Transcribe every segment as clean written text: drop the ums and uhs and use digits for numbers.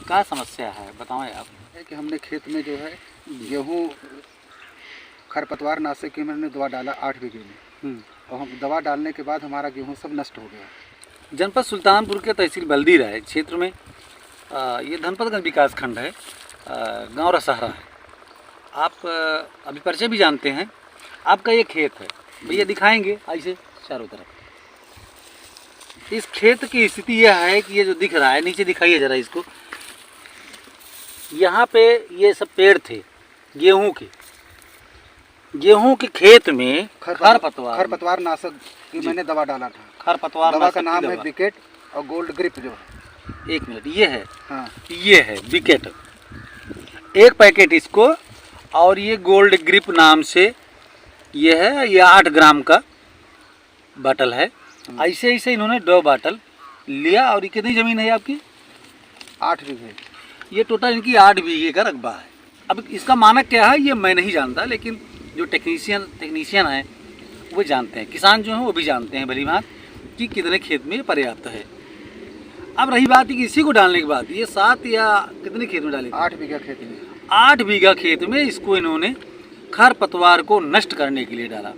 क्या समस्या है बताएं आप। है कि हमने खेत में जो है गेहूँ खरपतवार नाशक की मैंने दवा डाला 8 बीघे में, और हम दवा डालने के बाद हमारा गेहूँ सब नष्ट हो गया। जनपद सुल्तानपुर के तहसील बल्दी राय क्षेत्र में ये धनपतगंज विकास खंड है, गांव रसहरा है। आप अभी परिचय भी जानते हैं। आपका ये खेत है, भैया दिखाएंगे ऐसे चारों तरफ। इस खेत की स्थिति यह है कि ये जो दिख रहा है, नीचे दिखाइए जरा इसको। यहाँ पे ये सब पेड़ थे गेहूं के खेत में खरपतवार नाशक की मैंने दवा डाला था। खरपतवार दवा का नाम है विकेट और गोल्ड ग्रिप जो है। 1 मिनट, ये है, हाँ ये है विकेट, 1 पैकेट इसको, और ये गोल्ड ग्रिप नाम से ये है, ये 8 ग्राम का बाटल है। ऐसे ऐसे इन्होंने 2 बाटल लिया। और ये कितनी ज़मीन है आपकी? 8 बीघे। ये टोटल इनकी 8 बीघे का रकबा है। अब इसका मानक क्या है ये मैं नहीं जानता, लेकिन जो टेक्नीशियन हैं वो जानते हैं, किसान जो हैं वो भी जानते हैं भली भांत कि कितने खेत में पर्याप्त है। अब रही बात है कि इसी को डालने के बाद ये 7 या कितने खेत में डाले? 8 बीघा खेत में। 8 बीघा खेत में इसको इन्होंने खरपतवार को नष्ट करने के लिए डाला।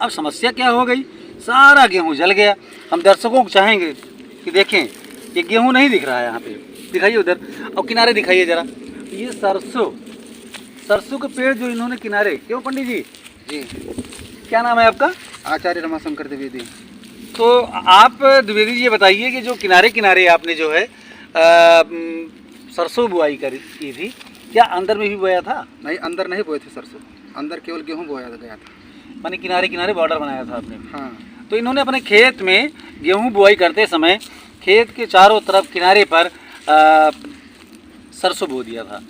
अब समस्या क्या हो गई, सारा गेहूं जल गया। हम दर्शकों को चाहेंगे कि देखें, ये गेहूं नहीं दिख रहा है यहाँ पे, दिखाइए उधर, और किनारे दिखाइए जरा। ये सरसों के पेड़ जो इन्होंने किनारे, क्यों पंडित जी? जी। क्या नाम है आपका? आचार्य रमाशंकर द्विवेदी। तो आप द्विवेदी जी ये बताइए कि जो किनारे किनारे आपने जो है सरसों बुआई की थी, क्या अंदर में भी बोया था? नहीं, अंदर नहीं बोए थे सरसों, अंदर केवल गेहूँ बोया गया था। माने किनारे किनारे बॉर्डर बनाया था आपने? हाँ। तो इन्होंने अपने खेत में गेहूं बुआई करते समय खेत के चारों तरफ किनारे पर सरसों बो दिया था,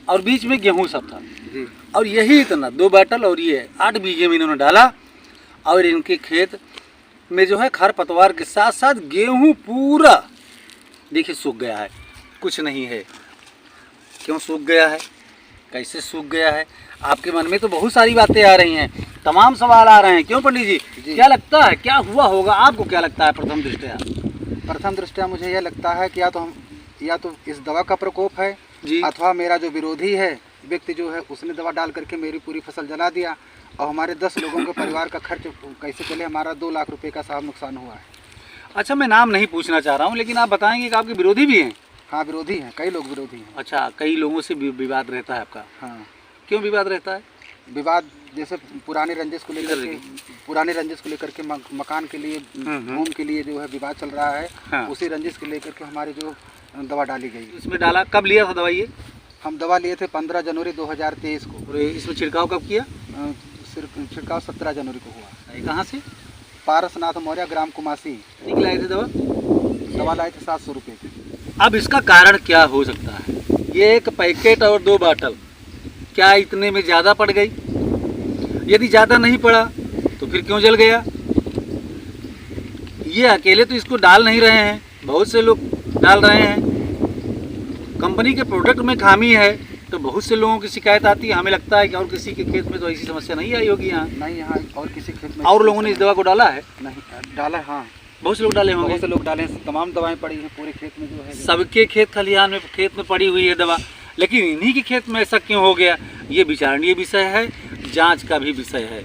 और बीच में गेहूं सब था जी। और यही इतना 2 बाटल, और ये 8 बीघे में इन्होंने डाला। और इनके खेत में जो है खरपतवार के साथ साथ गेहूं पूरा देखिए सूख गया है, कुछ नहीं है। क्यों सूख गया है, कैसे सूख गया है? आपके मन में तो बहुत सारी बातें आ रही हैं, तमाम सवाल आ रहे हैं। क्यों पंडित जी, क्या लगता है क्या हुआ होगा? आपको क्या लगता है प्रथम दृष्टया? मुझे यह लगता है कि या तो इस दवा का प्रकोप है जी, अथवा मेरा जो विरोधी है व्यक्ति जो है उसने दवा डाल करके मेरी पूरी फसल जला दिया, और हमारे 10 लोगों के परिवार का खर्च कैसे चले, हमारा 2 लाख रुपए का साहब नुकसान हुआ है। अच्छा, मैं नाम नहीं पूछना चाह रहा हूँ, लेकिन आप बताएंगे कि आपके विरोधी भी हैं? हाँ, विरोधी हैं, कई लोग विरोधी हैं। अच्छा, कई लोगों से विवाद रहता है आपका? हाँ। क्यों विवाद रहता है? विवाद जैसे पुराने रंजिश को लेकर के मकान के लिए, भूमि के लिए जो है विवाद चल रहा है। हाँ। उसी रंजिश को लेकर के हमारी जो दवा डाली गई। इसमें डाला कब लिया था दवाई ये? हम दवा लिए थे 15 जनवरी 2023 को। और इसमें छिड़काव कब किया? छिड़काव 17 जनवरी को हुआ। कहाँ से? पारसनाथ मौर्य, ग्राम कुमासी। कितनी लाए थे दवा लाए थे 700 रुपये की। अब इसका कारण क्या हो सकता है? ये 1 पैकेट और 2 बाटल क्या इतने में ज़्यादा पड़ गई? यदि ज़्यादा नहीं पड़ा तो फिर क्यों जल गया? ये अकेले तो इसको डाल नहीं रहे हैं, बहुत से लोग डाल रहे हैं। कंपनी के प्रोडक्ट में खामी है तो बहुत से लोगों की शिकायत आती है। हमें लगता है कि और किसी के खेत में तो ऐसी समस्या नहीं आई होगी यहाँ। नहीं, यहाँ और किसी खेत में और लोगों ने इस दवा को डाला है? नहीं डाला। हाँ, बहुत से लोग डाले होंगे। बहुत से लोग डाले हैं, तमाम दवाएं पड़ी हैं पूरे खेत में जो है। सबके खेत खलिहान में खेत में पड़ी हुई है दवा, लेकिन इन्हीं के खेत में ऐसा क्यों हो गया? ये विचारणीय विषय है, जांच का भी विषय है।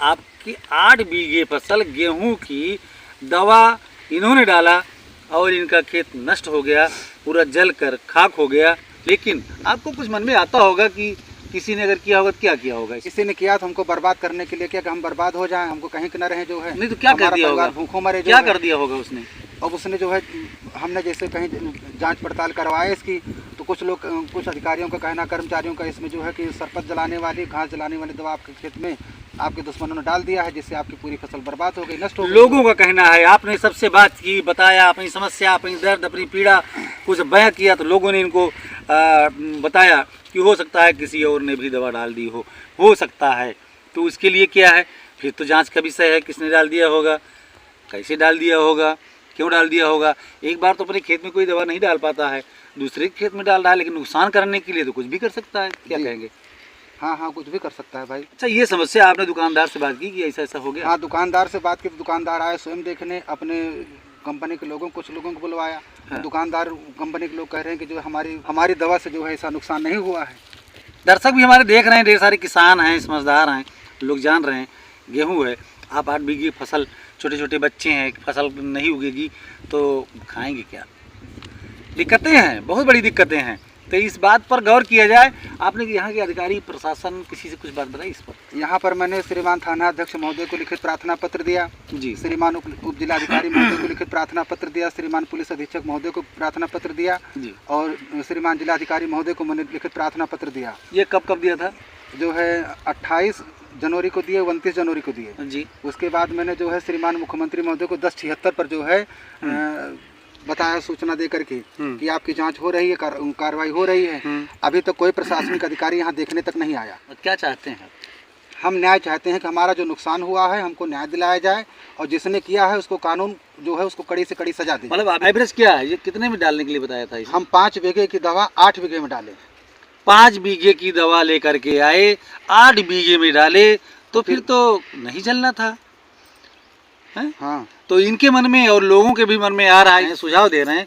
आपकी 8 बीघे फसल गेहूं की दवा इन्होंने डाला और इनका खेत नष्ट हो गया, पूरा जल कर खाक हो गया। लेकिन आपको कुछ मन में आता होगा कि किसी ने अगर किया होगा तो क्या किया होगा? किसी ने किया तो हमको बर्बाद करने के लिए किया कि हम बर्बाद हो जाएं, हमको कहीं न रहे जो है। नहीं तो क्या कर दिया होगा? भूखों मरे। क्या कर दिया होगा उसने? अब उसने जो है, हमने जैसे कहीं जांच पड़ताल करवाए इसकी, तो कुछ अधिकारियों का कहना, कर्मचारियों का इसमें जो है कि सरपत जलाने वाली, घास जलाने वाली दवा आपके खेत में आपके दुश्मनों ने डाल दिया है, जिससे आपकी पूरी फसल बर्बाद हो गई, नष्ट हो गई। लोगों का कहना है, आपने सबसे बात की, बताया अपनी समस्या, अपनी दर्द, अपनी पीड़ा कुछ बयां किया, तो लोगों ने इनको बताया कि हो सकता है किसी और ने भी दवा डाल दी हो सकता है। तो उसके लिए क्या है, फिर तो जांच का विषय है, किसने डाल दिया होगा, कैसे डाल दिया होगा, क्यों डाल दिया होगा। एक बार तो अपने खेत में कोई दवा नहीं डाल पाता है, दूसरे के खेत में डाल रहा है, लेकिन नुकसान करने के लिए तो कुछ भी कर सकता है। क्या कहेंगे? हाँ, कुछ भी कर सकता है भाई। अच्छा, ये समस्या आपने दुकानदार से बात की कि ऐसा ऐसा हो गया? हाँ, दुकानदार से बात की, दुकानदार आए स्वयं देखने, अपने कंपनी के लोगों कुछ लोगों को बुलवाया। दुकानदार कंपनी के लोग कह रहे हैं कि जो हमारी दवा से जो है ऐसा नुकसान नहीं हुआ है। दर्शक भी हमारे देख रहे हैं, ढेर सारे किसान हैं, समझदार हैं, लोग जान रहे हैं गेहूँ है, आप 8 बीघे फसल, छोटे छोटे बच्चे हैं, फसल नहीं उगेगी तो खाएंगे क्या। दिक्कतें हैं, बहुत बड़ी दिक्कतें हैं। तो इस बात पर गौर किया जाए। आपने यहाँ के अधिकारी प्रशासन किसी से कुछ बात बताई इस पर? यहाँ पर मैंने श्रीमान थाना अध्यक्ष महोदय को लिखित प्रार्थना पत्र दिया जी, श्रीमान उप जिलाधिकारी महोदय को लिखित प्रार्थना पत्र दिया, श्रीमान पुलिस अधीक्षक महोदय को प्रार्थना पत्र दिया जी, और श्रीमान जिलाधिकारी महोदय को मैंने लिखित प्रार्थना पत्र दिया। ये कब दिया था? जो है 28 जनवरी को दिए, 29 जनवरी को दिए जी। उसके बाद मैंने जो है श्रीमान मुख्यमंत्री महोदय को 1076 पर जो है बताया, सूचना दे करके कि आपकी जांच हो रही है, कार्रवाई हो रही है। अभी तक कोई प्रशासनिक अधिकारी यहाँ देखने तक नहीं आया। क्या चाहते हैं? हम न्याय चाहते हैं कि हमारा जो नुकसान हुआ है हमको न्याय दिलाया जाए और जिसने किया है उसको कानून जो है उसको कड़ी से कड़ी सजा दी। मतलब एवरेज क्या है, ये कितने में डालने के लिए बताया था? हम 5 बीघे की दवा 8 बीघे में डाले। 5 बीघे की दवा लेकर के आए, 8 बीघे में डाले, तो फिर तो नहीं चलना था है? हाँ, तो इनके मन में और लोगों के भी मन में आ रहा है, सुझाव दे रहे हैं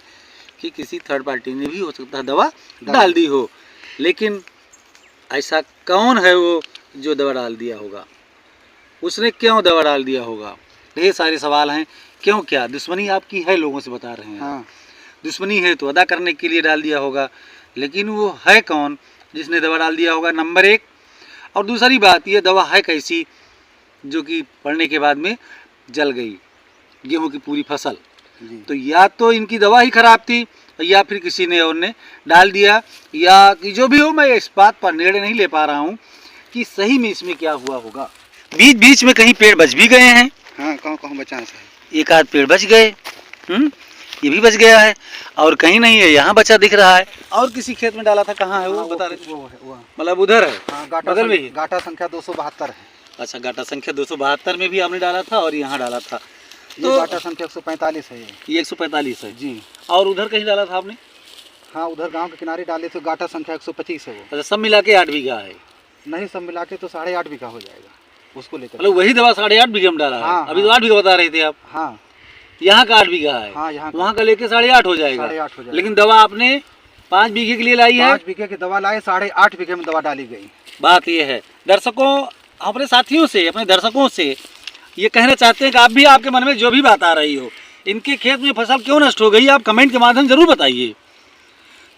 कि किसी थर्ड पार्टी ने भी हो सकता है दवा डाल दी हो, लेकिन ऐसा कौन है वो जो दवा डाल दिया होगा? उसने क्यों दवा डाल दिया होगा? ढेर सारे सवाल हैं। क्यों, क्या दुश्मनी आपकी है? लोगों से बता रहे हैं। हाँ। दुश्मनी है तो अदा करने के लिए डाल दिया होगा, लेकिन वो है कौन जिसने दवा डाल दिया होगा, नंबर 1। और दूसरी बात, ये दवा है कैसी जो कि पड़ने के बाद में जल गई गेहूं की पूरी फसल? तो या तो इनकी दवा ही खराब थी या फिर किसी ने और ने डाल दिया, या कि जो भी हो, मैं इस बात पर निर्णय नहीं ले पा रहा हूँ कि सही में इसमें क्या हुआ होगा। बीच बीच में कहीं पेड़ बच भी गए हैं। हाँ, कहाँ बचा है? एक आध पेड़ बच गए, ये भी बच गया है, और कहीं नहीं है, यहाँ बचा दिख रहा है। और किसी खेत में डाला था, कहाँ है वो बता रहे? वो मतलब उधर है। हाँ, बगल में ही। गाटा संख्या 272 है। अच्छा, गाटा संख्या 272 में भी आपने डाला था और यहाँ डाला था, तो गाटा संख्या 145 है। ये 145 है जी। और उधर कहीं डाला था आपने? हाँ, उधर गांव के किनारे डाले थे, गाटा संख्या 125 है वो। अच्छा, सब मिला के 8 बीघा है? नहीं, सब मिला के तो 8.5 बीघा हो जाएगा उसको लेकर। मतलब वही दवा 8.5 बीघे में डाला है? हाँ, अभी तो 8 बीघा बता रहे थे आप। हाँ, यहाँ का 8 बीघा है। हाँ, यहाँ वहाँ का लेके 8.5 हो जाएगा। 8.5 हो जाएगा। लेकिन दवा आपने 5 बीघे के लिए लाई है? 5 बीघे की दवा लाए, 8.5 बीघे में दवा डाली गई। बात ये है। दर्शकों, अपने साथियों से, अपने दर्शकों से ये कहना चाहते हैं कि आप भी, आपके मन में जो भी बात आ रही हो, इनके खेत में फसल क्यों नष्ट हो गई, आप कमेंट के माध्यम जरूर बताइए,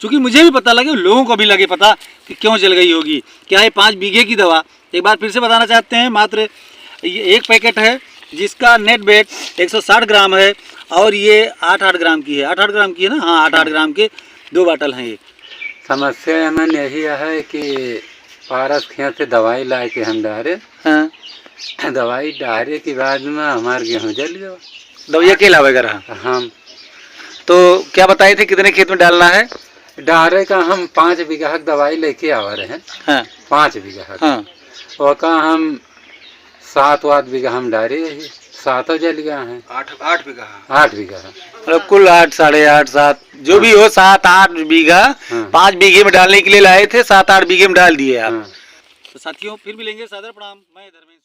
क्योंकि मुझे भी पता लगे, लोगों को भी लगे पता कि क्यों जल गई होगी। क्या है 5 बीघे की दवा, एक बार फिर से बताना चाहते हैं, मात्र ये एक पैकेट है जिसका नेट वेट 160 ग्राम है और ये 8-8 ग्राम की है। 8-8 ग्राम की है ना? हाँ, 8-8 ग्राम के 2 बाटल हैं ये। समस्या हमें यही है कि पारस खेत से दवाई लाए के हम डाले। हाँ, दवाई डाले के बाद में हमारे गेहूँ जल गया। दवाई अकेला वगैरह? हम तो क्या बताए थे कितने खेत में डालना है? डाले का हम 5 बीघा की दवाई लेके आ रहे हैं। हाँ, 5 बीघा। हाँ, और का हम 7-8 बीघा हम डाले, 7 जल गया है। 8 बीघा। 8 बीघा। मतलब कुल 8, 8.5, 7 जो भी हो, 7-8 बीघा 5 बीघे में डालने के लिए लाए थे, 7-8 बीघे में डाल दिए आप। हाँ। तो साथियों, फिर मिलेंगे। सादर प्रणाम, मैं धर्मेंद्र।